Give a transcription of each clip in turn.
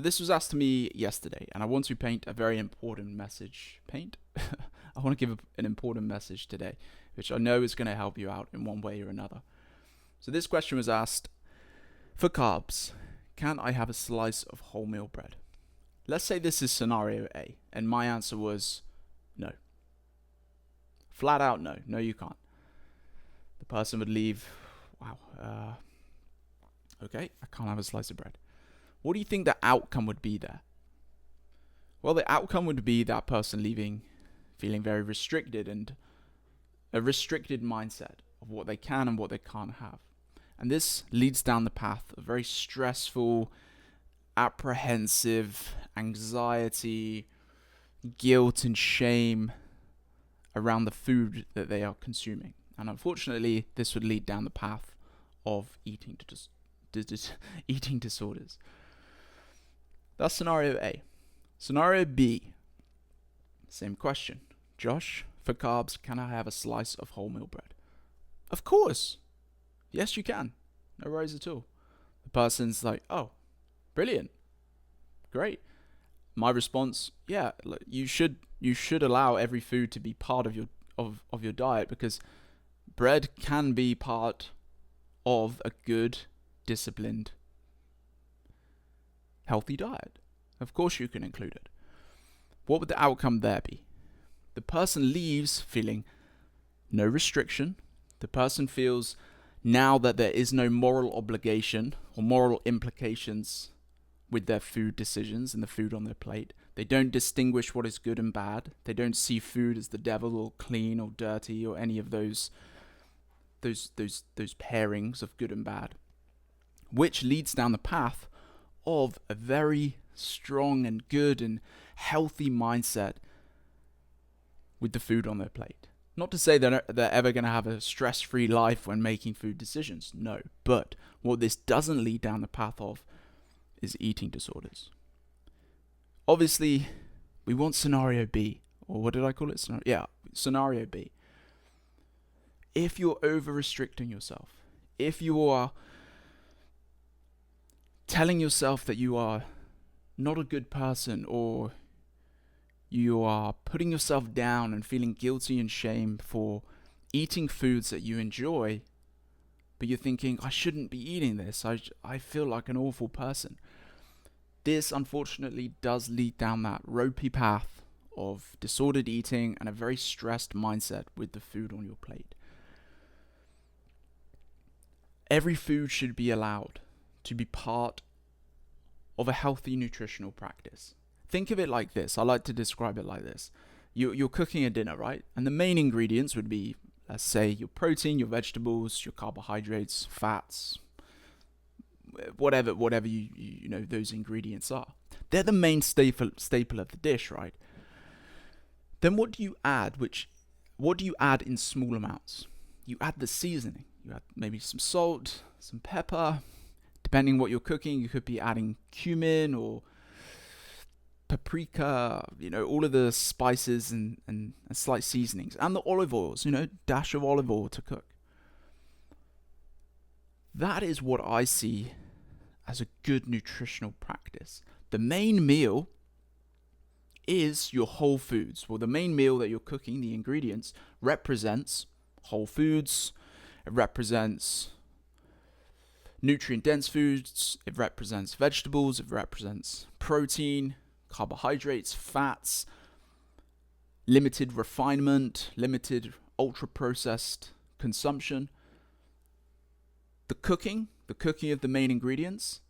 This was asked to me yesterday, and I want to paint a very important message. I want to give an important message today, which I know is going to help you out in one way or another. So this question was asked, for carbs, can I have a slice of wholemeal bread? Let's say this is scenario A, and my answer was no. Flat out no. No, you can't. The person would leave, okay, I can't have a slice of bread. What do you think the outcome would be there? Well, the outcome would be that person leaving feeling very restricted and a restricted mindset of what they can and what they can't have. And this leads down the path of very stressful, apprehensive, anxiety, guilt and shame around the food that they are consuming. And unfortunately, this would lead down the path of eating disorders. That's scenario A. Scenario B, same question. Josh, for carbs, can I have a slice of wholemeal bread? Of course. Yes, you can. No worries at all. The person's like, oh, brilliant. Great. My response, yeah, you should allow every food to be part of your diet, because bread can be part of a good, disciplined, healthy diet. Of course you can include it. What would the outcome there be? The person leaves feeling no restriction. The person feels now that there is no moral obligation or moral implications with their food decisions and the food on their plate. They don't distinguish what is good and bad. They don't see food as the devil or clean or dirty or any of those pairings of good and bad, which leads down the path of a very strong and good and healthy mindset with the food on their plate. Not to say that they're ever going to have a stress-free life when making food decisions, no. But what this doesn't lead down the path of is eating disorders. Obviously, we want scenario B, or what did I call it? Scenario B. If you're over-restricting yourself, if you are telling yourself that you are not a good person, or you are putting yourself down and feeling guilty and shame for eating foods that you enjoy, but you're thinking, I shouldn't be eating this, I feel like an awful person. This unfortunately does lead down that ropey path of disordered eating and a very stressed mindset with the food on your plate. Every food should be allowed to be part of a healthy nutritional practice. Think of it like this. I like to describe it like this. You're cooking a dinner, right? And the main ingredients would be, let's say, your protein, your vegetables, your carbohydrates, fats, whatever you know those ingredients are. They're the main staple of the dish, right? Then what do you add? What do you add in small amounts? You add the seasoning. You add maybe some salt, some pepper. Depending what you're cooking, you could be adding cumin or paprika, all of the spices and slight seasonings. And the olive oils, dash of olive oil to cook. That is what I see as a good nutritional practice. The main meal is your whole foods. Well, the main meal that you're cooking, the ingredients, represents whole foods. It represents nutrient-dense foods. It represents vegetables. It represents protein, carbohydrates, fats, limited refinement, limited ultra-processed consumption. The cooking of the main ingredients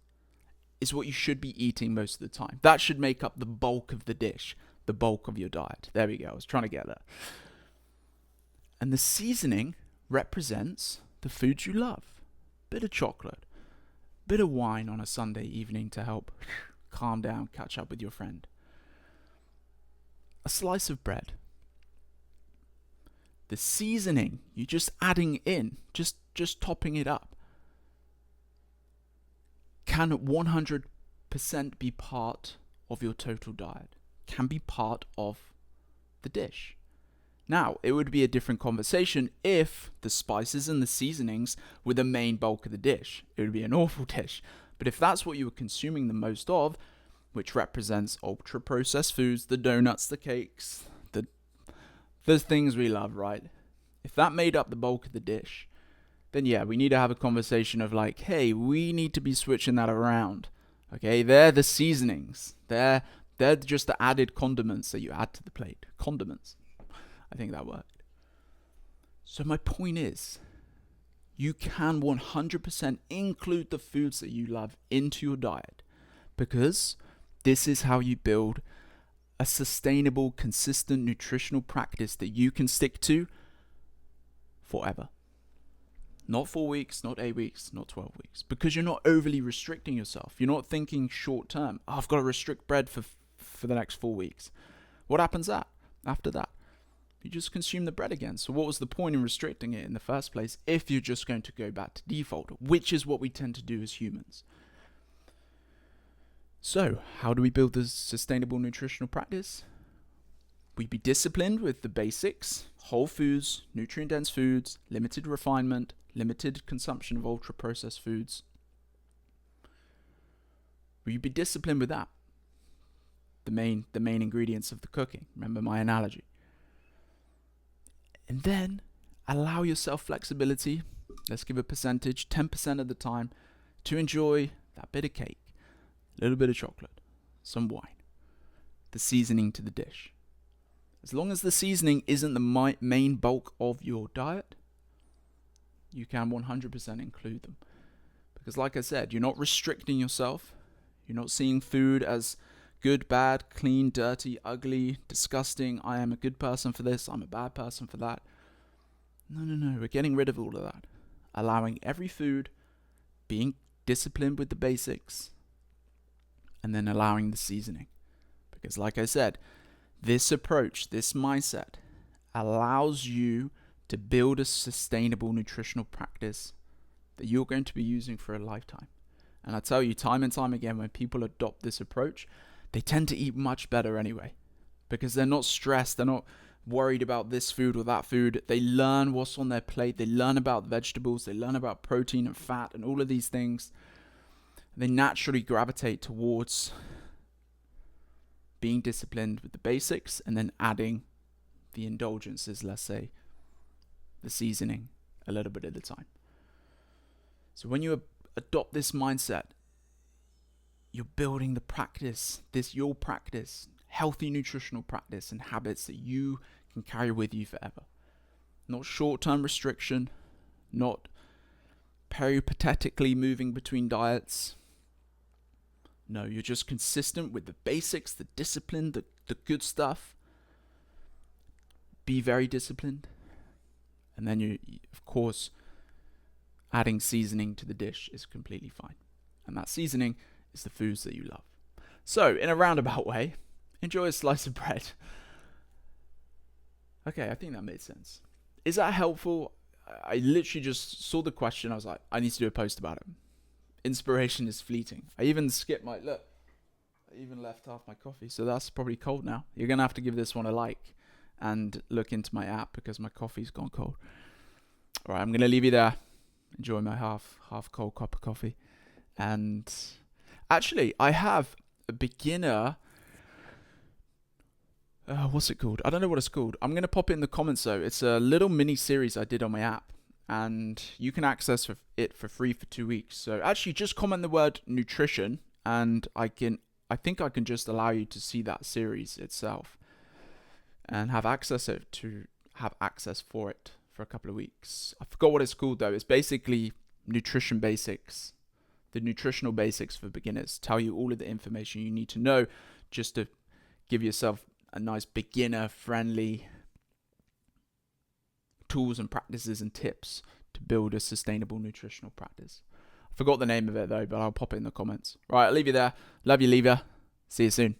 is what you should be eating most of the time. That should make up the bulk of the dish, the bulk of your diet. There we go. I was trying to get there. And the seasoning represents the foods you love. Bit of chocolate, bit of wine on a Sunday evening to help calm down, catch up with your friend. A slice of bread. The seasoning, you're just adding in, just topping it up, can 100% be part of your total diet, can be part of the dish. Now, it would be a different conversation if the spices and the seasonings were the main bulk of the dish. It would be an awful dish. But if that's what you were consuming the most of, which represents ultra-processed foods, the donuts, the cakes, the things we love, right? If that made up the bulk of the dish, then yeah, we need to have a conversation of like, hey, we need to be switching that around. Okay, they're the seasonings. They're just the added condiments that you add to the plate. Condiments. I think that worked. So my point is, you can 100% include the foods that you love into your diet, because this is how you build a sustainable, consistent nutritional practice that you can stick to forever. Not 4 weeks, not 8 weeks, not 12 weeks. Because you're not overly restricting yourself. You're not thinking short term. Oh, I've got to restrict bread for the next 4 weeks. What happens after that? You just consume the bread again. So what was the point in restricting it in the first place if you're just going to go back to default, which is what we tend to do as humans? So how do we build this sustainable nutritional practice? We be disciplined with the basics: whole foods, nutrient-dense foods, limited refinement, limited consumption of ultra-processed foods. We be disciplined with that. The main ingredients of the cooking. Remember my analogy. And then allow yourself flexibility. Let's give a percentage, 10% of the time, to enjoy that bit of cake, a little bit of chocolate, some wine, the seasoning to the dish. As long as the seasoning isn't the main bulk of your diet, you can 100% include them. Because like I said, you're not restricting yourself. You're not seeing food as good, bad, clean, dirty, ugly, disgusting. I am a good person for this. I'm a bad person for that. No. We're getting rid of all of that. Allowing every food, being disciplined with the basics, and then allowing the seasoning. Because like I said, this approach, this mindset allows you to build a sustainable nutritional practice that you're going to be using for a lifetime. And I tell you time and time again, when people adopt this approach, they tend to eat much better anyway, because they're not stressed. They're not worried about this food or that food. They learn what's on their plate. They learn about vegetables. They learn about protein and fat and all of these things. They naturally gravitate towards being disciplined with the basics and then adding the indulgences, let's say, the seasoning a little bit at a time. So when you adopt this mindset, you're building the practice, your practice, healthy nutritional practice and habits that you can carry with you forever. Not short-term restriction, not peripatetically moving between diets. No, you're just consistent with the basics, the discipline, the good stuff. Be very disciplined. And then you, of course, adding seasoning to the dish is completely fine. And that seasoning is the foods that you love. So, in a roundabout way, enjoy a slice of bread. Okay, I think that made sense. Is that helpful? I literally just saw the question. I was like, I need to do a post about it. Inspiration is fleeting. I even skipped I even left half my coffee, so that's probably cold now. You're going to have to give this one a like and look into my app because my coffee's gone cold. All right, I'm going to leave you there. Enjoy my half cold cup of coffee. And actually, I have a beginner... what's it called? I don't know what it's called. I'm going to pop it in the comments though. It's a little mini series I did on my app. And you can access it for free for 2 weeks. So actually just comment the word nutrition and I think I can just allow you to see that series itself and have access for it for a couple of weeks. I forgot what it's called though. It's basically nutrition basics, the nutritional basics for beginners. Tell you all of the information you need to know just to give yourself a nice beginner friendly tools and practices and tips to build a sustainable nutritional practice. I forgot the name of it though, but I'll pop it in the comments. Right, I'll leave you there. Love you, Lever. See you soon.